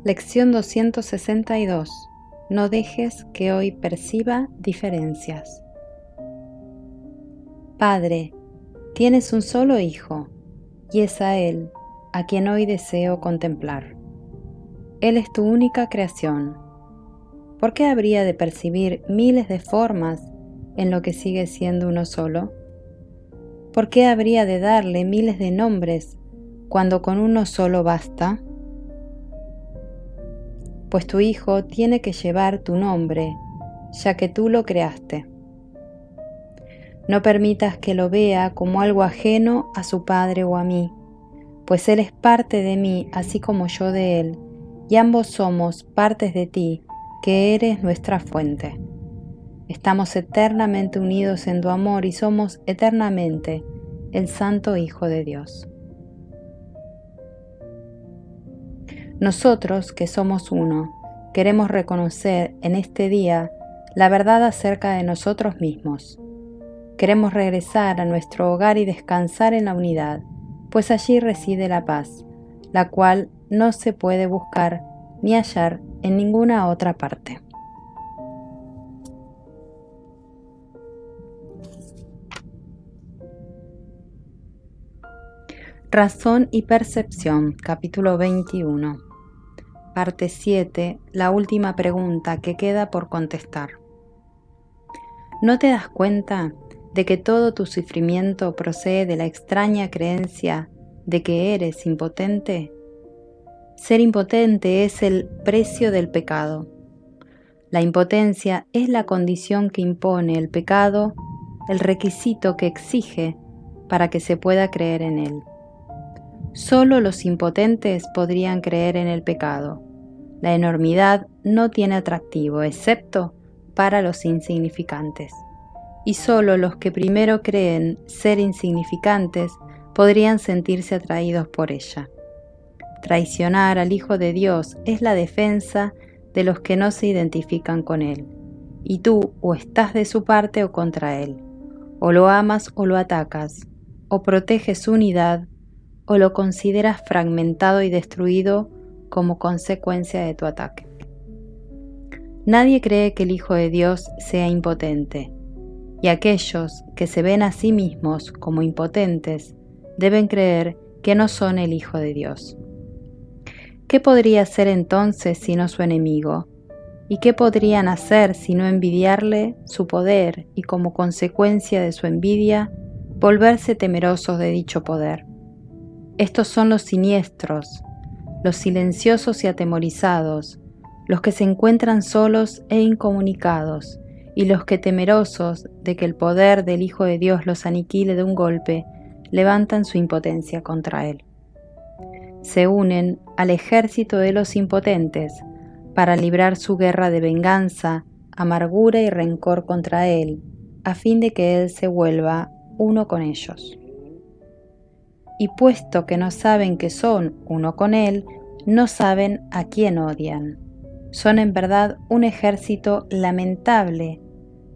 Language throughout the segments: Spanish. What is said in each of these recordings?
Lección 262. No dejes que hoy perciba diferencias. Padre, tienes un solo Hijo, y es a Él a quien hoy deseo contemplar. Él es tu única creación. ¿Por qué habría de percibir miles de formas en lo que sigue siendo uno solo? ¿Por qué habría de darle miles de nombres cuando con uno solo basta? Pues tu Hijo tiene que llevar tu nombre, ya que tú lo creaste. No permitas que lo vea como algo ajeno a su Padre o a mí, pues Él es parte de mí así como yo de Él, y ambos somos partes de ti, que eres nuestra fuente. Estamos eternamente unidos en tu amor y somos eternamente el Santo Hijo de Dios. Nosotros, que somos uno, queremos reconocer en este día la verdad acerca de nosotros mismos. Queremos regresar a nuestro hogar y descansar en la unidad, pues allí reside la paz, la cual no se puede buscar ni hallar en ninguna otra parte. Razón y percepción, capítulo 21. Parte 7, la última pregunta que queda por contestar. ¿No te das cuenta de que todo tu sufrimiento procede de la extraña creencia de que eres impotente? Ser impotente es el precio del pecado. La impotencia es la condición que impone el pecado, el requisito que exige para que se pueda creer en él. Solo los impotentes podrían creer en el pecado. La enormidad no tiene atractivo, excepto para los insignificantes. Y solo los que primero creen ser insignificantes podrían sentirse atraídos por ella. Traicionar al Hijo de Dios es la defensa de los que no se identifican con Él. Y tú o estás de su parte o contra Él. O lo amas o lo atacas. O proteges su unidad o lo consideras fragmentado y destruido como consecuencia de tu ataque. Nadie cree que el Hijo de Dios sea impotente, y aquellos que se ven a sí mismos como impotentes deben creer que no son el Hijo de Dios. ¿Qué podría ser entonces sino su enemigo? ¿Y qué podrían hacer sino envidiarle su poder y como consecuencia de su envidia volverse temerosos de dicho poder? Estos son los siniestros, los silenciosos y atemorizados, los que se encuentran solos e incomunicados, y los que temerosos de que el poder del Hijo de Dios los aniquile de un golpe, levantan su impotencia contra Él. Se unen al ejército de los impotentes para librar su guerra de venganza, amargura y rencor contra Él, a fin de que Él se vuelva uno con ellos. Y puesto que no saben que son uno con Él, no saben a quién odian. Son en verdad un ejército lamentable,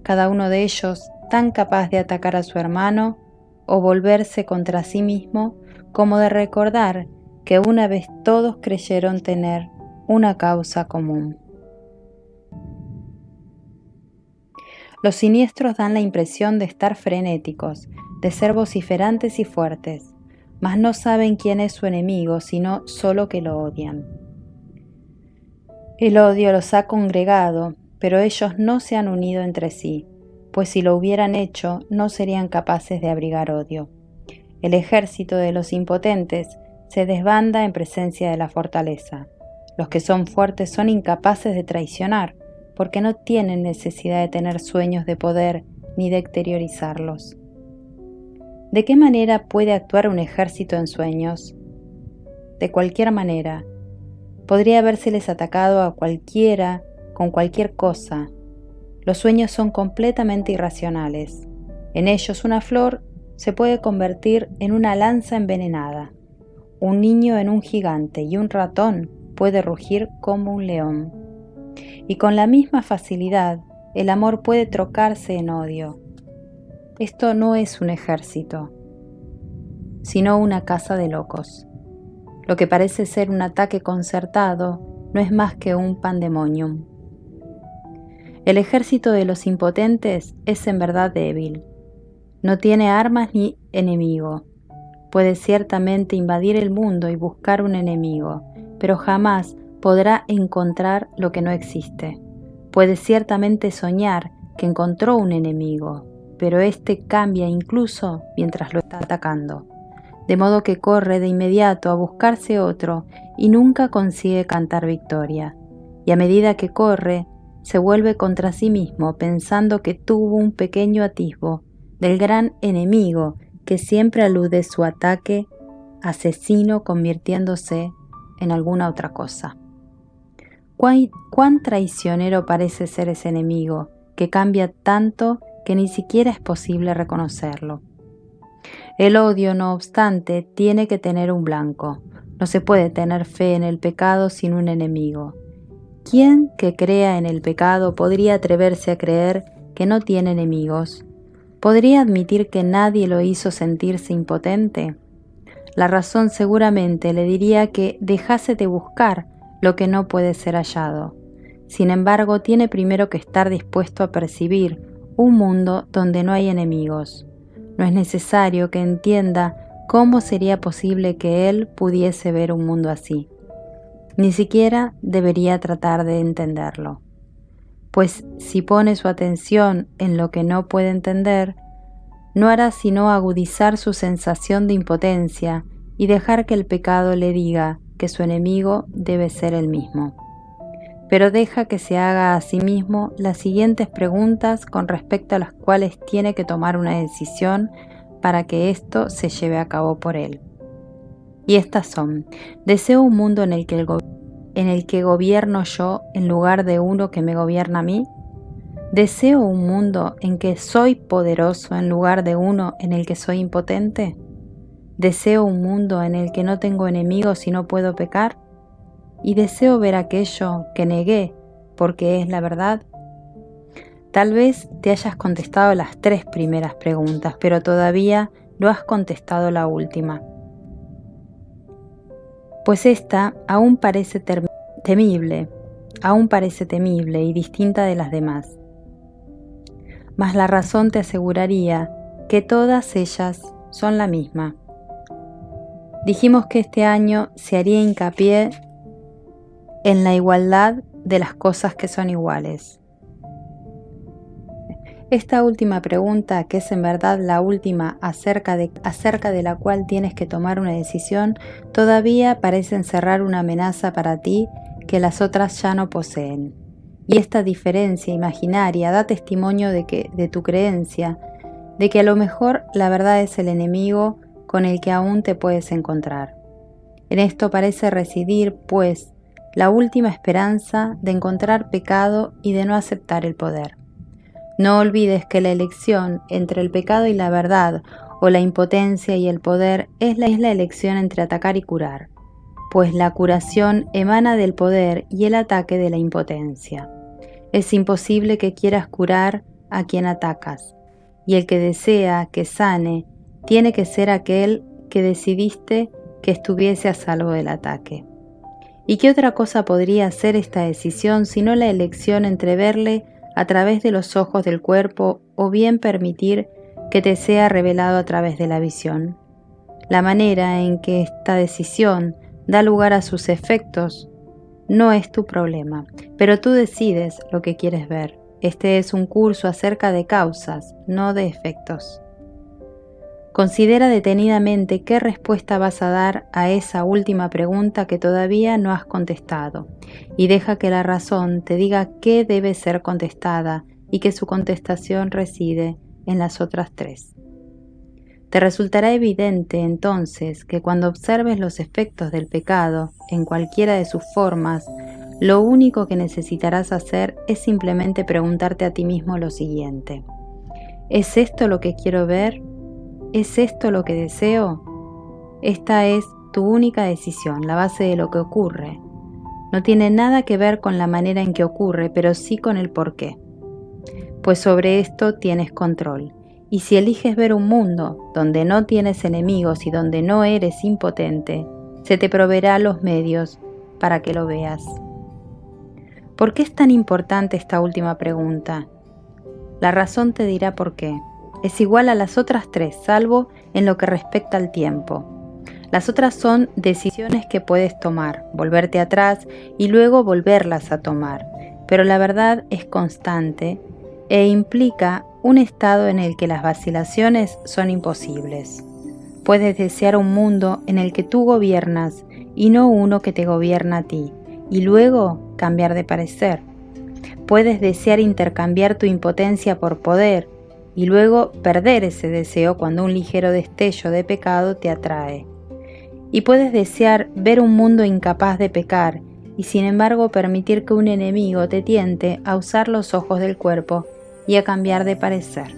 cada uno de ellos tan capaz de atacar a su hermano o volverse contra sí mismo como de recordar que una vez todos creyeron tener una causa común. Los siniestros dan la impresión de estar frenéticos, de ser vociferantes y fuertes, mas no saben quién es su enemigo, sino solo que lo odian. El odio los ha congregado, pero ellos no se han unido entre sí, pues si lo hubieran hecho, no serían capaces de abrigar odio. El ejército de los impotentes se desbanda en presencia de la fortaleza. Los que son fuertes son incapaces de traicionar, porque no tienen necesidad de tener sueños de poder ni de exteriorizarlos. ¿De qué manera puede actuar un ejército en sueños? De cualquier manera. Podría habérseles atacado a cualquiera con cualquier cosa. Los sueños son completamente irracionales. En ellos una flor se puede convertir en una lanza envenenada, un niño en un gigante y un ratón puede rugir como un león. Y con la misma facilidad, el amor puede trocarse en odio. Esto no es un ejército, sino una casa de locos. Lo que parece ser un ataque concertado no es más que un pandemonium. El ejército de los impotentes es en verdad débil. No tiene armas ni enemigo. Puede ciertamente invadir el mundo y buscar un enemigo, pero jamás podrá encontrar lo que no existe. Puede ciertamente soñar que encontró un enemigo, pero éste cambia incluso mientras lo está atacando, de modo que corre de inmediato a buscarse otro y nunca consigue cantar victoria. Y a medida que corre, se vuelve contra sí mismo pensando que tuvo un pequeño atisbo del gran enemigo que siempre elude su ataque asesino convirtiéndose en alguna otra cosa. ¿Cuán traicionero parece ser ese enemigo que cambia tanto que ni siquiera es posible reconocerlo? El odio, no obstante, tiene que tener un blanco. No se puede tener fe en el pecado sin un enemigo. ¿Quién que crea en el pecado podría atreverse a creer que no tiene enemigos? ¿Podría admitir que nadie lo hizo sentirse impotente? La razón seguramente le diría que dejase de buscar lo que no puede ser hallado. Sin embargo, tiene primero que estar dispuesto a percibir un mundo donde no hay enemigos. No es necesario que entienda cómo sería posible que él pudiese ver un mundo así. Ni siquiera debería tratar de entenderlo, pues si pone su atención en lo que no puede entender, no hará sino agudizar su sensación de impotencia y dejar que el pecado le diga que su enemigo debe ser él mismo. Pero deja que se haga a sí mismo las siguientes preguntas con respecto a las cuales tiene que tomar una decisión para que esto se lleve a cabo por él. Y estas son: ¿deseo un mundo en el que gobierno yo en lugar de uno que me gobierna a mí? ¿Deseo un mundo en que soy poderoso en lugar de uno en el que soy impotente? ¿Deseo un mundo en el que no tengo enemigos y no puedo pecar? ¿Y deseo ver aquello que negué porque es la verdad? Tal vez te hayas contestado las 3 primeras preguntas, pero todavía no has contestado la última. Pues esta aún parece temible y distinta de las demás. Mas la razón te aseguraría que todas ellas son la misma. Dijimos que este año se haría hincapié en la igualdad de las cosas que son iguales. Esta última pregunta, que es en verdad la última acerca de la cual tienes que tomar una decisión, todavía parece encerrar una amenaza para ti que las otras ya no poseen. Y esta diferencia imaginaria da testimonio de tu creencia, de que a lo mejor la verdad es el enemigo con el que aún te puedes encontrar. En esto parece residir, pues, la última esperanza de encontrar pecado y de no aceptar el poder. No olvides que la elección entre el pecado y la verdad, o la impotencia y el poder, es la elección entre atacar y curar, pues la curación emana del poder y el ataque de la impotencia. Es imposible que quieras curar a quien atacas, y el que desea que sane tiene que ser aquel que decidiste que estuviese a salvo del ataque. ¿Y qué otra cosa podría ser esta decisión sino la elección entre verle a través de los ojos del cuerpo o bien permitir que te sea revelado a través de la visión? La manera en que esta decisión da lugar a sus efectos no es tu problema, pero tú decides lo que quieres ver. Este es un curso acerca de causas, no de efectos. Considera detenidamente qué respuesta vas a dar a esa última pregunta que todavía no has contestado, y deja que la razón te diga qué debe ser contestada y que su contestación reside en las otras 3. Te resultará evidente entonces que cuando observes los efectos del pecado en cualquiera de sus formas, lo único que necesitarás hacer es simplemente preguntarte a ti mismo lo siguiente: ¿es esto lo que quiero ver? ¿Es esto lo que deseo? Esta es tu única decisión, la base de lo que ocurre. No tiene nada que ver con la manera en que ocurre, pero sí con el por qué. Pues sobre esto tienes control. Y si eliges ver un mundo donde no tienes enemigos y donde no eres impotente, se te proveerá los medios para que lo veas. ¿Por qué es tan importante esta última pregunta? La razón te dirá por qué. Es igual a las otras tres, salvo en lo que respecta al tiempo. Las otras son decisiones que puedes tomar, volverte atrás y luego volverlas a tomar. Pero la verdad es constante e implica un estado en el que las vacilaciones son imposibles. Puedes desear un mundo en el que tú gobiernas y no uno que te gobierna a ti, y luego cambiar de parecer. Puedes desear intercambiar tu impotencia por poder y luego perder ese deseo cuando un ligero destello de pecado te atrae. Y puedes desear ver un mundo incapaz de pecar y sin embargo permitir que un enemigo te tiente a usar los ojos del cuerpo y a cambiar de parecer.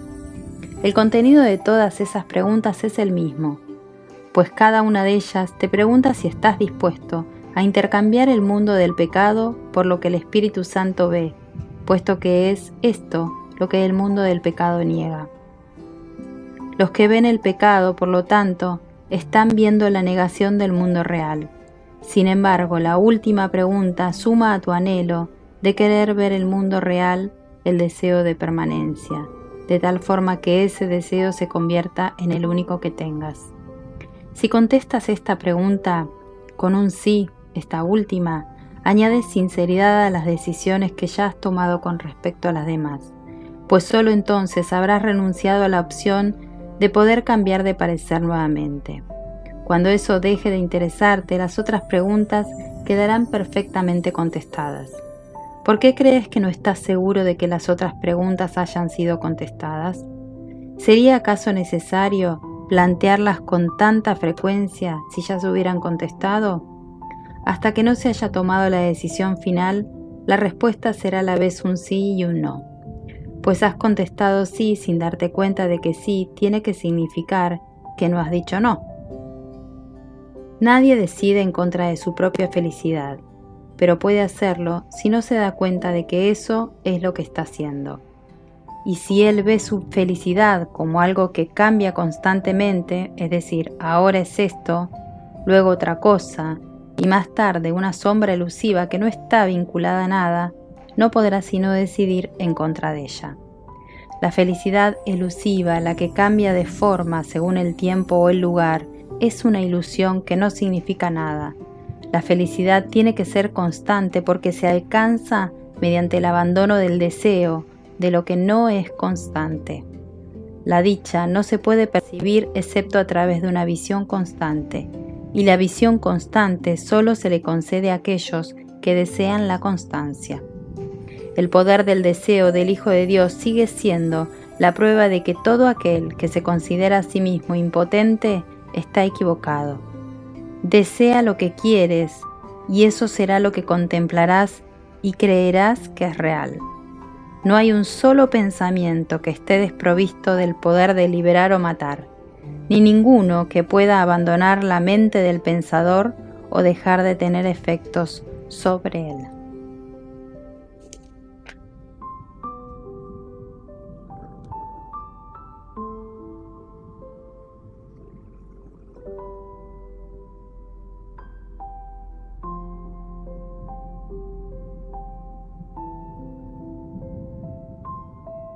El contenido de todas esas preguntas es el mismo, pues cada una de ellas te pregunta si estás dispuesto a intercambiar el mundo del pecado por lo que el Espíritu Santo ve, puesto que es esto lo que el mundo del pecado niega. Los que ven el pecado, por lo tanto, están viendo la negación del mundo real. Sin embargo, la última pregunta suma a tu anhelo de querer ver el mundo real el deseo de permanencia, de tal forma que ese deseo se convierta en el único que tengas. Si contestas esta pregunta con un sí, esta última, añades sinceridad a las decisiones que ya has tomado con respecto a las demás, pues solo entonces habrás renunciado a la opción de poder cambiar de parecer nuevamente. Cuando eso deje de interesarte, las otras preguntas quedarán perfectamente contestadas. ¿Por qué crees que no estás seguro de que las otras preguntas hayan sido contestadas? ¿Sería acaso necesario plantearlas con tanta frecuencia si ya se hubieran contestado? Hasta que no se haya tomado la decisión final, la respuesta será a la vez un sí y un no, pues has contestado sí sin darte cuenta de que sí tiene que significar que no has dicho no. Nadie decide en contra de su propia felicidad, pero puede hacerlo si no se da cuenta de que eso es lo que está haciendo. Y si él ve su felicidad como algo que cambia constantemente, es decir, ahora es esto, luego otra cosa, y más tarde una sombra elusiva que no está vinculada a nada, no podrá sino decidir en contra de ella. La felicidad elusiva, la que cambia de forma según el tiempo o el lugar, es una ilusión que no significa nada. La felicidad tiene que ser constante porque se alcanza mediante el abandono del deseo, de lo que no es constante. La dicha no se puede percibir excepto a través de una visión constante, y la visión constante solo se le concede a aquellos que desean la constancia. El poder del deseo del Hijo de Dios sigue siendo la prueba de que todo aquel que se considera a sí mismo impotente está equivocado. Desea lo que quieres y eso será lo que contemplarás y creerás que es real. No hay un solo pensamiento que esté desprovisto del poder de liberar o matar, ni ninguno que pueda abandonar la mente del pensador o dejar de tener efectos sobre él.